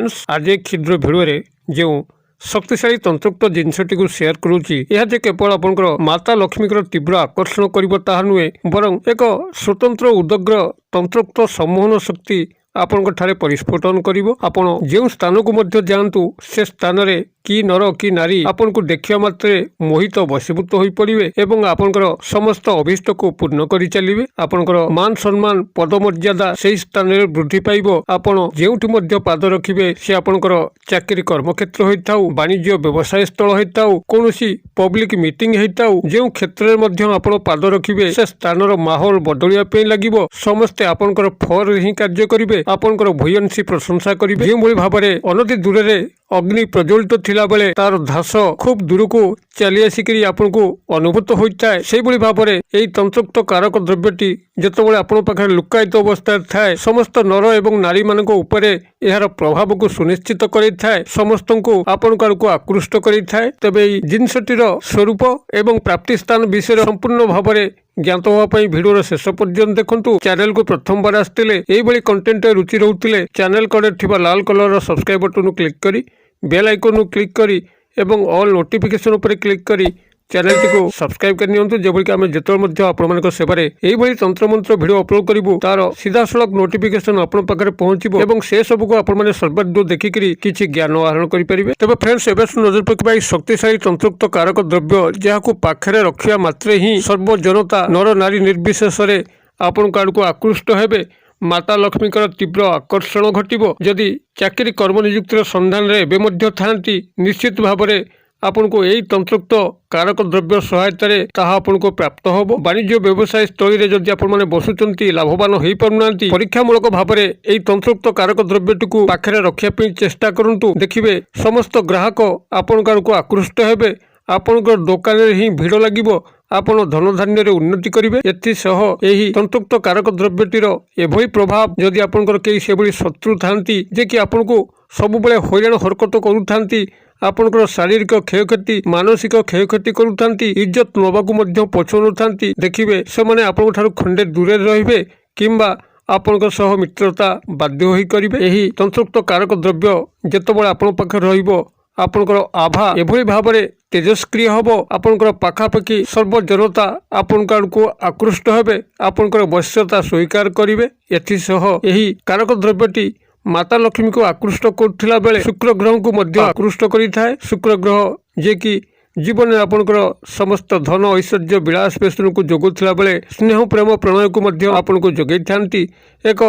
Friends आज एक क्षुद्र भिडियो जो शक्तिशाली तंत्रोक्त जिनसटी को शेयर करुच्ची यह जे केवल आपंकर माता लक्ष्मी तीव्र आकर्षण कर नुहे बरं एक स्वतंत्र उदग्र तंत्रोक्त सम्मोहन शक्ति आपण ठारे परिस्फुटन करिवो। आपण जो स्थान को मध्य जातु से स्थान रे कि नर कि नारी आपन को देखिया मात्रे मोहित वशीभूत होई पड़िबे एवं आपनकर समस्त अभीष्ट को पूर्ण करि चलिबे। आपनकर मान सम्मान पद मर्यादा सेही स्थान रे वृद्धि पाइबो। आपण जेउठी मध्य पाद रखिबे से आपनकर चाकरी कर्मक्षेत्र होइताउ वाणिज्य व्यवसाय स्थल होइताउ कोनोसी पब्लिक मीटिंग होइताउ जेउ क्षेत्र रे मध्य आपण पाद रखिबे से स्थान रो माहौल बदलिया पे लागिबो। समस्त आपनकर फर ही कार्य करिबे आपनकर भूयंशी प्रशंसा करिबे। जे भली भाबरे अनति दूर रे अग्नि प्रज्वलित थिला बेले तार धास खूब दूर को चली आसिकी आपन को अनुभूत होता है। से भली भाबरे एई तंत्रोक्त कारक द्रव्यटी जेतेबेले आपन पाखरे लुकायित अवस्था थाए समस्त नर एवं नारी मानक उपरे एहार प्रभाव को सुनिश्चित करिथाए समस्त को आपन को आकृष्ट करिथाए। तबे एई जिनसटीर स्वरूप एवं प्राप्ति स्थान विषय संपूर्ण भाबरे ज्ञात होगापी भिडियो शेष पर्यंत देखु। चैनल को प्रथम बार आसते यही कंटेंट रुचि रोते चैनल कड़े थिबा लाल कलर सब्सक्राइब बटन क्लिक करी बेल आइकन क्लिक करी एवं ऑल नोटिफिकेशन उपर क्लिक करी चैनल टी को सब्सक्राइब करनी जेभली आम जिते आपण सेवार यही तंत्र मंत्र भिडियो अपलोड करूँ तार सीधा सड़क नोटिफिकेशन आपण पाखे पहुंचो और से सबको आपण सर्वाधिक देखिकी किसी ज्ञान आहरण करेंगे। तेज फ्रेंड्स एवं नजर पकड़ा शक्तिशाली तंत्रोक्त कारक द्रव्य जहाँ पाखे रखा मात्रे ही सर्वजनता नर नारी निर्विशेष आपण को आकृष्ट हेबे। माता लक्ष्मीकर तीव्र आकर्षण घटिबो। जदि चाकरी कर्म नियुक्तिर संधान रे एबे मध्य थांती निश्चित भावरे आपन को यही तंत्रोक्त कारक द्रव्य सहायता ताहा आपन को प्राप्त होबो। वाणिज्य व्यवसाय स्थली रे जदि आपण माने बसुचंती लाभवान होई पारुनांती परीक्षामूलक भावरे एही तंत्रोक्त कारक द्रव्यटिकु पाखरे रखिया पे चेष्टा करंतु। देखिबे समस्त ग्राहक आपण को आकृष्ट हेबे। आपनकर दुकान रे ही भीड़ लागिबो। आपण धन धान्य रे उन्नति करिवे। एथिसह एही तंत्रोक्त कारक द्रव्यटीर एभली प्रभाव जदि आपनकर केही सेभली शत्रु थांती जे कि आपन को सब बेले हैरान हरकत करूथांती आपनकर शारीरिक क्षयक्षति मानसिक क्षयक्षति करूथांती इज्जत नबाकू मध्य पछोनु थांती देखिबे से माने आपन ठारू खंडे दूरे रहिबे किंबा आपनकर सह मित्रता बाध्य होई करिवे। एही तंत्रोक्त कारक द्रव्य जेतेबेले आपन पाखे रहिबो आपनकर आभा एभली भावरे तेजस्क्रिय हबो। आपनकर पाखापाखि सर्वजनता आपन को आकृष्ट हेबे आपनकर वश्यता स्वीकार करिवे। एथिसह एही कारक द्रव्यटी माता लक्ष्मी को आकृष्ट करथिला बेले शुक्र ग्रह को मध्य आकृष्ट करिथाए। शुक्र ग्रह जे कि जीवन में आपनकर समस्त धन ऐश्वर्य विलास पेषण को जोगुथिला बेले स्नेह प्रेम प्रणय को मध्य आपन को जोगै थांती। एक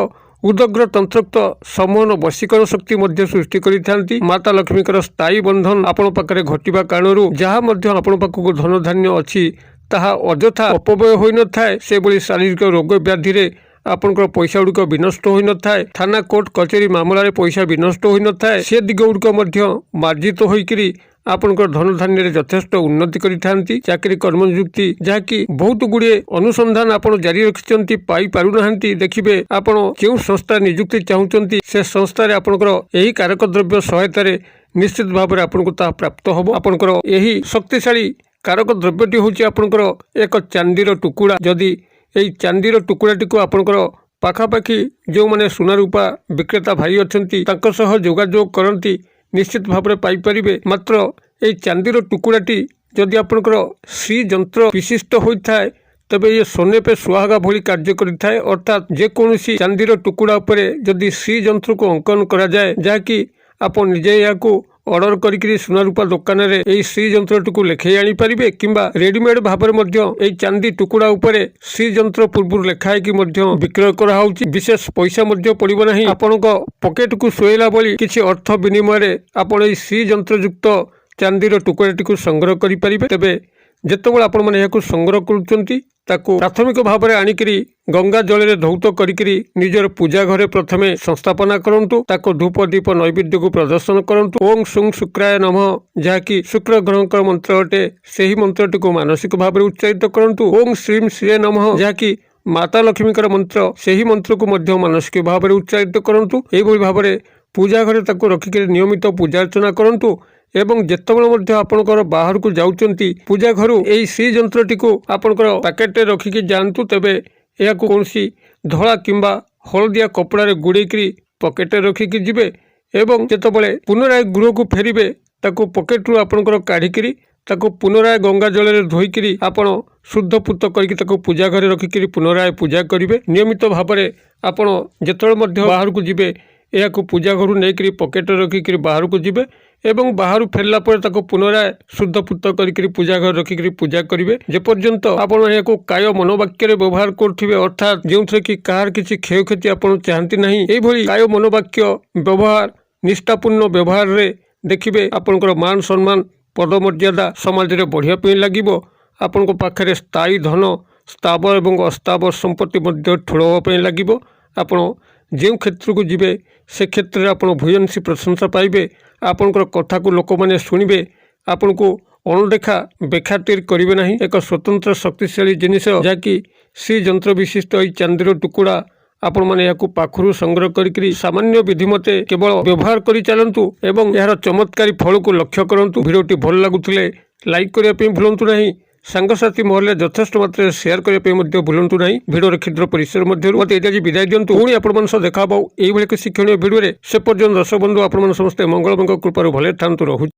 उदग्र तंत्रोक्त सम्मोहन वशीकरण शक्ति मध्य सृष्टि करिथांती। माता लक्ष्मीकर स्थायी बंधन आपण पाखरे घटिबा कारणरू जहाँ मध्य आपण पाखକୁ धन धान्य अछि ताहा अଯଥା अपव्यय होई न थाए। से भली शारीरिक रोग व्याधि रे आपनकर पैसा गुड़िक विनष्ट होई न थाए। थाना कोर्ट कचेरी मामला रे पैसा विनष्ट होई न थाए। से दिग गुड़िक मध्य मार्जित होइकरी आपनकर धन धान्य रे यथेष्ट उन्नति करिथांती। चाकरी कर्म नियुक्ति जहाँकि बहुत गुड़े अनुसंधान आपण जारी रखिचंती पाई पारु नाहंती। देखिबे आपण केउ संस्था नियुक्ति चाहुचंती से संस्था रे आपनकर एही कारक द्रव्य सहायता रे निश्चित भाबरे आपनको ता प्राप्त होबो। आपनकर एही शक्तिशाली कारक द्रव्यटी होची आपनकर एक चांदीर टुकुड़ा। जदि एही चांदीर टुकुड़ाटी को आपनकर पाखापाखि जो माने सुना रूपा विक्रेता भाई अछंती तांको सह जोगाजोग करंती निश्चित भाव में पाइपर। मात्र ये चांदीर टुकुड़ाटी जदि आपनकर श्री जंत्र विशिष्ट होता है तबे ये सोने पे सुहागा भली कार्य करिथाए। अर्थात जेकोसी चांदीर टुकुड़ा उपरे जदि श्री जंत्र को अंकन करा जाए जहाँकि आप निजे या ऑर्डर करी सुना रूपा दुकान रे एई श्री जंत्रटी को लेखे आनी पारिबे किंबा रेडीमेड भाबरे मध्य एई चांदी टुकुड़ा उपरे श्री जंत्र पूर्व लेखाई कि मध्य विक्रय करा होउची। विशेष पैसा मध्य पड़िबो नाही। आपनक पॉकेट को सोइला बोली किछि अर्थ विनिमय रे आपण एई श्री जंत्र युक्त चांदीर टुकुड़ाटी को संग्रह करि पारिबे। तबे जेतेबेले आपण माने याकु संग्रह करूचंती ताकू प्राथमिक भाव में आनिकरी गंगा जल रे धौत करिकरी निजर पूजा घरे प्रथमे संस्थापना करंतु। ताको धूप दीप नैवेद्य को प्रदर्शन करंतु। ओं सुं शुक्राय नमः जहाँकि शुक्र ग्रहकर मंत्र अटे सेही मंत्रटी को मानसिक भाव में उच्चारित करंतु। ओं श्रीम श्रीय नमः जहाँकि माता लक्ष्मीकर मंत्र सेही मंत्र को मध्य मानसिक भाव में उच्चारित करंतु। एही भाव में पूजा घरे ताको रखिकरी नियमित पूजा अर्चना करंतु। एवं जेतेबेले आपनकर बाहर को जाउचंती पूजा घरु एई श्री जंत्रटी को आपनकर पैकेट रखिकी जांतु। तेबे एहाकु कोनसी धला किंबा हलदिया कपड़ा रे गुड़ेकरी पॉकेट रखिकी जिबे ଏବଂ ଯେତେବେଳେ ପୁନରାୟ ଗୃହକୁ ଫେରିବେ ତାକୁ ପକେଟରୁ ଆପଣଙ୍କର କାଢ଼ିକିରି ତାକୁ ପୁନରାୟ ଗଙ୍ଗା ଜଳରେ ଧୋଇକିରି ଆପଣ ଶୁଦ୍ଧପୂତ କରିକି ତାକୁ ପୂଜା ଘରେ ରଖିକିରି ପୁନରାୟ ପୂଜା କରିବେ। ନିୟମିତ ଭାବରେ ଆପଣ ଯେତେବେଳେ ମଧ୍ୟ ବାହାରକୁ ଯିବେ ଏହାକୁ ପୂଜା ଘରୁ ନେଇକରି ପକେଟରେ ରଖିକିରି ବାହାରକୁ ଯିବେ ଏବଂ ବାହାରୁ ଫେରିଲା ପରେ ତାକୁ ପୁନରାୟ ଶୁଦ୍ଧପୂତ କରିକିରି ପୂଜା ଘରେ ରଖିକିରି ପୂଜା କରିବେ। ଯେପର୍ଯ୍ୟନ୍ତ ଆପଣ ଏହାକୁ କାୟ ମନୋବାକ୍ୟରେ ବ୍ୟବହାର କରୁଥିବେ, ଅର୍ଥାତ୍ ଯେଉଁଥିରେ କି କାହାର କିଛି କ୍ଷୟକ୍ଷତି ଆପଣ ଚାହାନ୍ତି ନାହିଁ, ଏଇଭଳି କାୟ ମନୋବାକ୍ୟ ବ୍ୟବହାର ନିଷ୍ଠାପୂର୍ଣ୍ଣ ବ୍ୟବହାରରେ ଦେଖିବେ ଆପଣଙ୍କର ମାନ ସମ୍ମାନ ପଦମର୍ଯ୍ୟାଦା ସମାଜରେ ବଢ଼ିବା ପାଇଁ ଲାଗିବ। ଆପଣଙ୍କ ପାଖରେ ସ୍ଥାୟୀ ଧନ, ସ୍ଥାବର ଏବଂ ଅସ୍ଥାବର ସମ୍ପତ୍ତି ମଧ୍ୟ ଠୁଳ ହେବା ପାଇଁ ଲାଗିବ। ଆପଣ ଯେଉଁ କ୍ଷେତ୍ରକୁ ଯିବେ ସେ କ୍ଷେତ୍ରରେ ଆପଣ ଭୂୟସୀ ପ୍ରଶଂସା ପାଇବେ। ଆପଣଙ୍କର କଥାକୁ ଲୋକମାନେ ଶୁଣିବେ, ଆପଣଙ୍କୁ ଅଣଦେଖା ବେଖାତିର କରିବେ ନାହିଁ। ଏକ ସ୍ୱତନ୍ତ୍ର ଶକ୍ତିଶାଳୀ ଜିନିଷ ଯାହାକି ଶ୍ରୀ ଯନ୍ତ୍ର ବିଶିଷ୍ଟ ଏହି ଚାନ୍ଦିର ଟୁକୁଡ଼ା ଆପଣମାନେ ଏହାକୁ ପାଖରୁ ସଂଗ୍ରହ କରିକିରି ସାମାନ୍ୟ ବିଧିମତେ କେବଳ ବ୍ୟବହାର କରି ଚାଲନ୍ତୁ ଏବଂ ଏହାର ଚମତ୍କାରୀ ଫଳକୁ ଲକ୍ଷ୍ୟ କରନ୍ତୁ। ଭିଡ଼ିଓଟି ଭଲ ଲାଗୁଥିଲେ ଲାଇକ୍ କରିବା ପାଇଁ ଭୁଲନ୍ତୁ ନାହିଁ। ସାଙ୍ଗସାଥି ମହଲରେ ଯଥେଷ୍ଟ ମାତ୍ରାରେ ସେୟାର କରିବା ପାଇଁ ମଧ୍ୟ ଭୁଲନ୍ତୁ ନାହିଁ। ଭିଡ଼ିଓର କ୍ଷୁଦ୍ର ପରିସର ମଧ୍ୟରୁ ମୋତେ ଏଇଟା ଆଜି ବିଦାୟ ଦିଅନ୍ତୁ। ପୁଣି ଆପଣମାନଙ୍କ ସହ ଦେଖା ହେବ ଏଇଭଳି ଏକ ଶିକ୍ଷଣୀୟ ଭିଡ଼ିଓରେ। ସେ ପର୍ଯ୍ୟନ୍ତ ଦର୍ଶକ ବନ୍ଧୁ ଆପଣମାନେ ସମସ୍ତେ ମଙ୍ଗଳମଙ୍କ କୃପାରୁ ଭଲରେ ଥାନ୍ତୁ। ରହୁଛି।